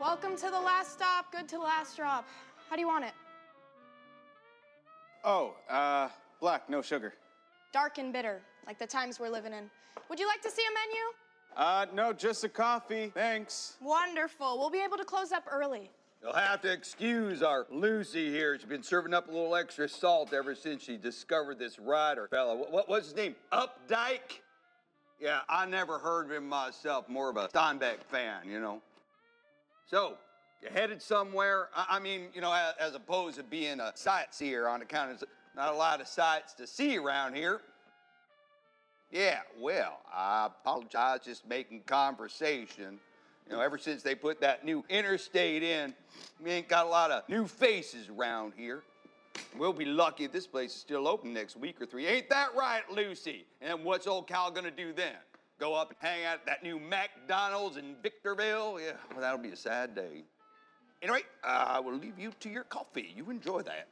Welcome to the last stop, good to the last drop. How do you want it? Oh, black, no sugar. Dark and bitter, like the times we're living in. Would you like to see a menu? No, just a coffee, thanks. Wonderful, we'll be able to close up early. You'll have to excuse our Lucy here. She's been serving up a little extra salt ever since she discovered this Ryder fella. What's his name? Updike? Yeah, I never heard of him myself. More of a Steinbeck fan, you know. So, you headed somewhere? I mean, you know, as opposed to being a sightseer on account of not a lot of sights to see around here. Yeah, well, I apologize, just making conversation. You know, ever since they put that new interstate in, we ain't got a lot of new faces around here. We'll be lucky if this place is still open next week or three. Ain't that right, Lucy? And what's old Cal gonna do then? Go up and hang out at that new McDonald's in Victorville? Yeah, well, that'll be a sad day. Anyway, I will leave you to your coffee. You enjoy that.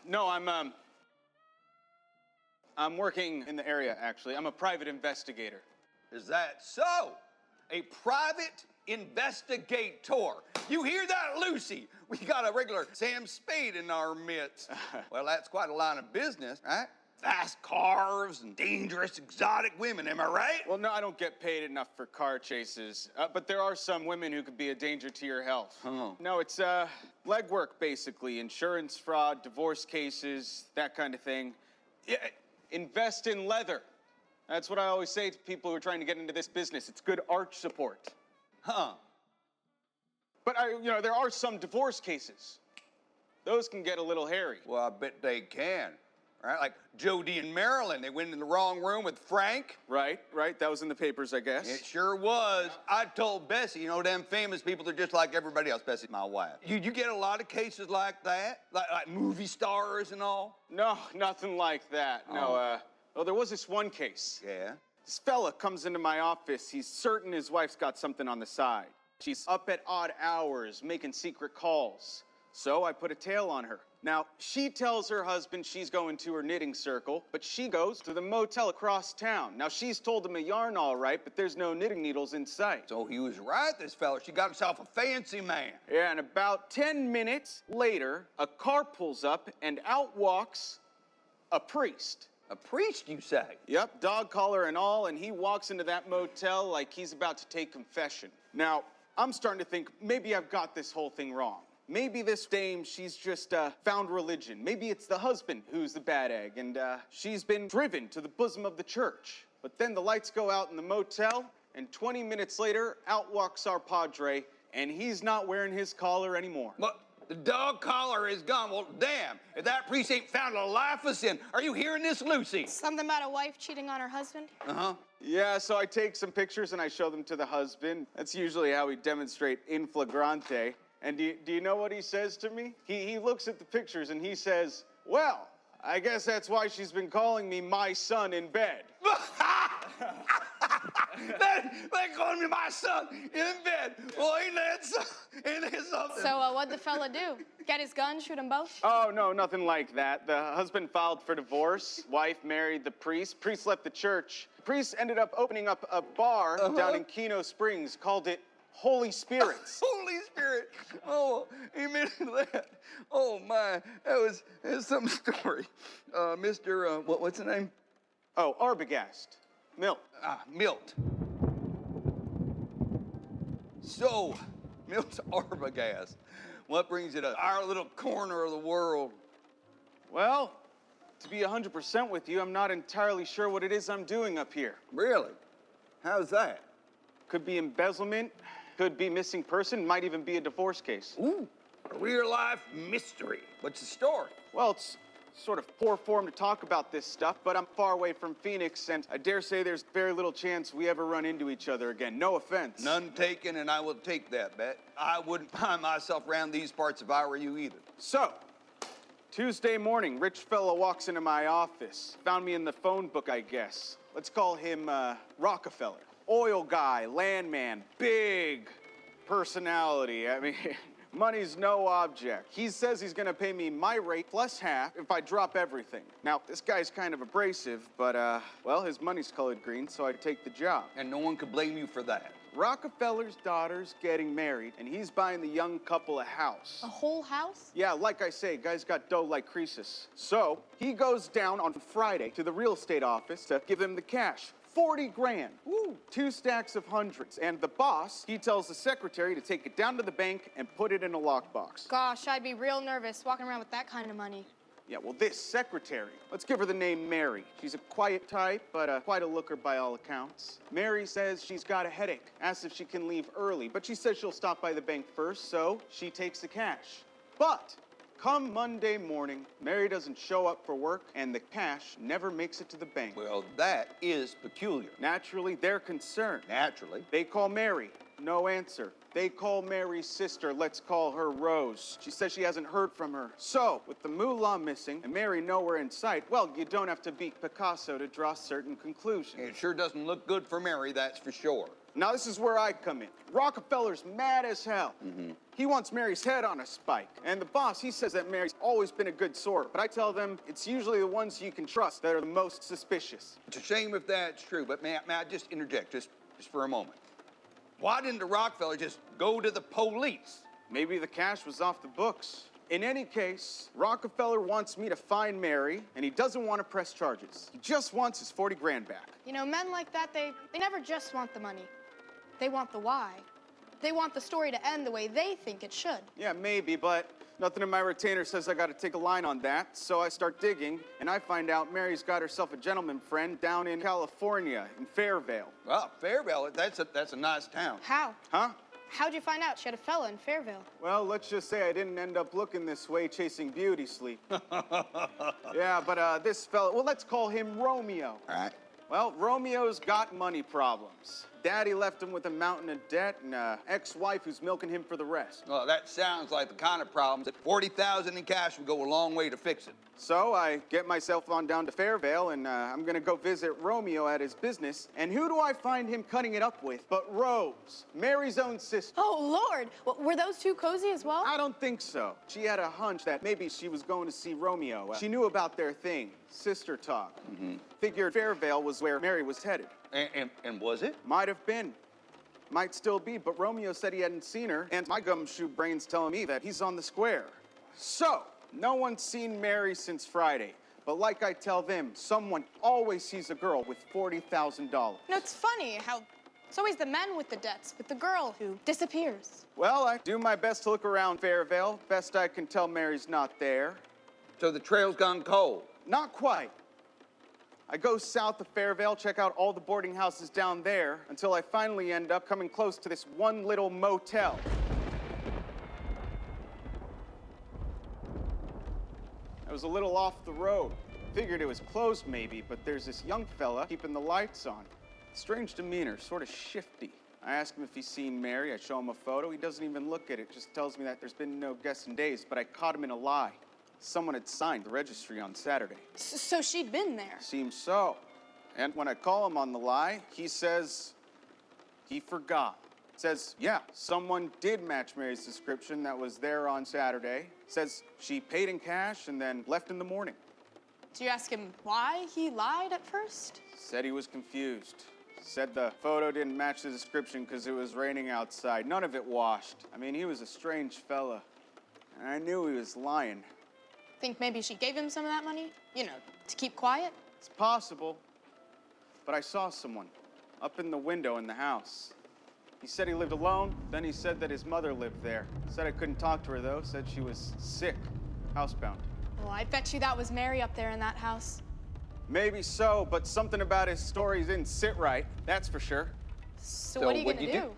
No, I'm working in the area, actually. I'm a private investigator. Is that so? A private investigator. You hear that, Lucy? We got a regular Sam Spade in our midst. Well, that's quite a line of business, right? Fast cars and dangerous exotic women, am I right? Well, no, I don't get paid enough for car chases, but there are some women who could be a danger to your health. Oh. No, it's legwork, basically. Insurance fraud, divorce cases, that kind of thing. Yeah, invest in leather. That's what I always say to people who are trying to get into this business. It's good arch support. Huh. But, there are some divorce cases. Those can get a little hairy. Well, I bet they can. Right? Like Jody and Marilyn, they went in the wrong room with Frank. Right. That was in the papers, I guess. It sure was. I told Bessie, you know, them famous people, they're just like everybody else. Bessie's my wife. You get a lot of cases like that? Like movie stars and all? No, nothing like that. Oh. No, well, there was this one case. Yeah? This fella comes into my office. He's certain his wife's got something on the side. She's up at odd hours, making secret calls. So I put a tail on her. Now, she tells her husband she's going to her knitting circle, but she goes to the motel across town. Now, she's told him a yarn all right, but there's no knitting needles in sight. So he was right, this fella. She got herself a fancy man. Yeah, and about 10 minutes later, a car pulls up and out walks a priest. A priest, you say? Yep, dog collar and all, and he walks into that motel like he's about to take confession. Now, I'm starting to think maybe I've got this whole thing wrong. Maybe this dame, she's just found religion. Maybe it's the husband who's the bad egg, and she's been driven to the bosom of the church. But then the lights go out in the motel, and 20 minutes later, out walks our padre, and he's not wearing his collar anymore. What? The dog collar is gone. Well, damn, if that priest ain't found a life of sin. Are you hearing this, Lucy? Something about a wife cheating on her husband? Uh-huh. Yeah, so I take some pictures and I show them to the husband. That's usually how we demonstrate in flagrante. And do you know what he says to me? He looks at the pictures and he says, well, I guess that's why she's been calling me my son in bed. They calling me my son in bed. Well, ain't that something? So what'd the fella do? Get his gun, shoot them both? Oh, no, nothing like that. The husband filed for divorce. Wife married the priest. Priest left the church. Priest ended up opening up a bar down in Keno Springs, called it Holy Spirits. Holy Spirit. Oh, amen to that. Oh, my. That's some story. Mr. What's the name? Oh, Arbogast. Milt. Milt. So, Milt's Arbogast. What brings you to our little corner of the world? Well, to be 100% with you, I'm not entirely sure what it is I'm doing up here. Really? How's that? Could be embezzlement, could be missing person, might even be a divorce case. Ooh, a real-life mystery. What's the story? Well, it's sort of poor form to talk about this stuff, but I'm far away from Phoenix, and I dare say there's very little chance we ever run into each other again. No offense. None taken, and I will take that bet. I wouldn't find myself around these parts if I were you either. So, Tuesday morning, rich fella walks into my office. Found me in the phone book, I guess. Let's call him Rockefeller. Oil guy, landman, big personality. I mean, money's no object. He says he's gonna pay me my rate plus half if I drop everything. Now, this guy's kind of abrasive, but, well, his money's colored green, so I take the job. And no one could blame you for that. Rockefeller's daughter's getting married, and he's buying the young couple a house. A whole house? Yeah, like I say, guy's got dough like Croesus. So he goes down on Friday to the real estate office to give him the cash. 40 grand. Woo. 2 stacks of hundreds. And the boss, he tells the secretary to take it down to the bank and put it in a lockbox. Gosh, I'd be real nervous walking around with that kind of money. Yeah, well, this secretary, let's give her the name Mary. She's a quiet type, but quite a looker by all accounts. Mary says she's got a headache, asks if she can leave early, but she says she'll stop by the bank first, so she takes the cash. But come Monday morning, Mary doesn't show up for work, and the cash never makes it to the bank. Well, that is peculiar. Naturally, they're concerned. Naturally. They call Mary. No answer. They call Mary's sister. Let's call her Rose. She says she hasn't heard from her. So, with the moolah missing and Mary nowhere in sight, well, you don't have to beat Picasso to draw certain conclusions. It sure doesn't look good for Mary, that's for sure. Now, this is where I come in. Rockefeller's mad as hell. He wants Mary's head on a spike. And the boss, he says that Mary's always been a good sort. But I tell them it's usually the ones you can trust that are the most suspicious. It's a shame if that's true, but may I just interject just for a moment? Why didn't the Rockefeller just go to the police? Maybe the cash was off the books. In any case, Rockefeller wants me to find Mary, and he doesn't want to press charges. He just wants his 40 grand back. You know, men like that, they never just want the money. They want the why. They want the story to end the way they think it should. Yeah, maybe, but nothing in my retainer says I gotta take a line on that. So I start digging, and I find out Mary's got herself a gentleman friend down in California, in Fairvale. Well, Fairville, that's a nice town. How? Huh? How'd you find out she had a fella in Fairville? Well, let's just say I didn't end up looking this way chasing beauty sleep. Yeah, but this fella, well, let's call him Romeo. All right. Well, Romeo's got money problems. Daddy left him with a mountain of debt and an ex-wife who's milking him for the rest. Well, that sounds like the kind of problems that $40,000 in cash would go a long way to fix it. So I get myself on down to Fairvale, and I'm gonna go visit Romeo at his business. And who do I find him cutting it up with but Rose, Mary's own sister? Oh, Lord! Were those two cozy as well? I don't think so. She had a hunch that maybe she was going to see Romeo. She knew about their thing, sister talk. Figured Fairvale was where Mary was headed. And was it? Might have been. Might still be, but Romeo said he hadn't seen her, and my gumshoe brain's telling me that he's on the square. So, no one's seen Mary since Friday. But like I tell them, someone always sees a girl with $40,000. You know, it's funny how it's always the men with the debts, but the girl who disappears. Well, I do my best to look around Fairvale. Best I can tell, Mary's not there. So the trail's gone cold. Not quite. I go south of Fairvale, check out all the boarding houses down there, until I finally end up coming close to this one little motel. I was a little off the road. Figured it was closed maybe, but there's this young fella keeping the lights on. Strange demeanor, sort of shifty. I ask him if he's seen Mary. I show him a photo. He doesn't even look at it, just tells me that there's been no guests in days, but I caught him in a lie. Someone had signed the registry on Saturday. So she'd been there. Seems so. And when I call him on the lie, he says he forgot. Says, yeah, someone did match Mary's description that was there on Saturday. Says she paid in cash and then left in the morning. Do you ask him why he lied at first? Said he was confused. Said the photo didn't match the description because it was raining outside. None of it washed. I mean, he was a strange fella. And I knew he was lying. Think maybe she gave him some of that money? You know, to keep quiet? It's possible. But I saw someone up in the window in the house. He said he lived alone, then he said that his mother lived there. Said I couldn't talk to her though, said she was sick, housebound. Well, I bet you that was Mary up there in that house. Maybe so, but something about his story didn't sit right, that's for sure. So what are you what'd gonna you do? do?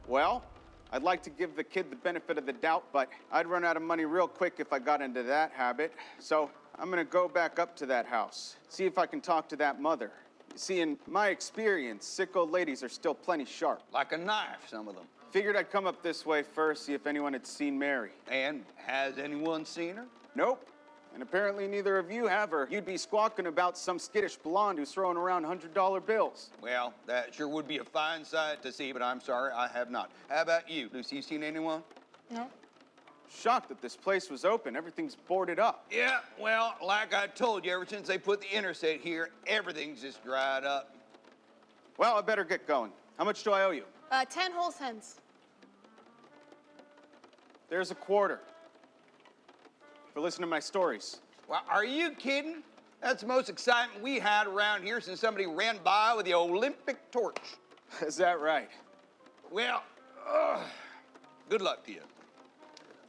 Well, I'd like to give the kid the benefit of the doubt, but I'd run out of money real quick if I got into that habit. So I'm gonna go back up to that house, see if I can talk to that mother. See, in my experience, sick old ladies are still plenty sharp. Like a knife, some of them. Figured I'd come up this way first, see if anyone had seen Mary. And has anyone seen her? Nope. And apparently neither of you have her. You'd be squawking about some skittish blonde who's throwing around $100 bills. Well, that sure would be a fine sight to see, but I'm sorry, I have not. How about you, Lucy? You seen anyone? No. Shocked that this place was open. Everything's boarded up. Yeah, well, like I told you, ever since they put the interstate here, everything's just dried up. Well, I better get going. How much do I owe you? 10 whole cents. There's a quarter. For listening to my stories. Well, are you kidding? That's the most excitement we had around here since somebody ran by with the Olympic torch. Is that right? Well, good luck to you.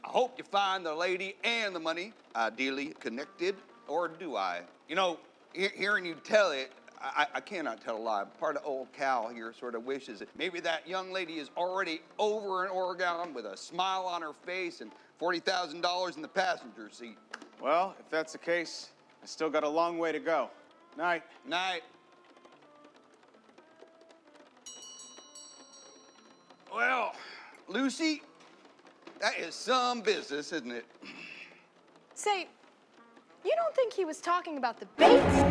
I hope you find the lady and the money, ideally connected, or do I? You know, hearing you tell it, I cannot tell a lie. Part of old Cal here sort of wishes that maybe that young lady is already over in Oregon with a smile on her face and $40,000 in the passenger seat. Well, if that's the case, I still got a long way to go. Night. Night. Well, Lucy, that is some business, isn't it? Say, you don't think he was talking about the baits?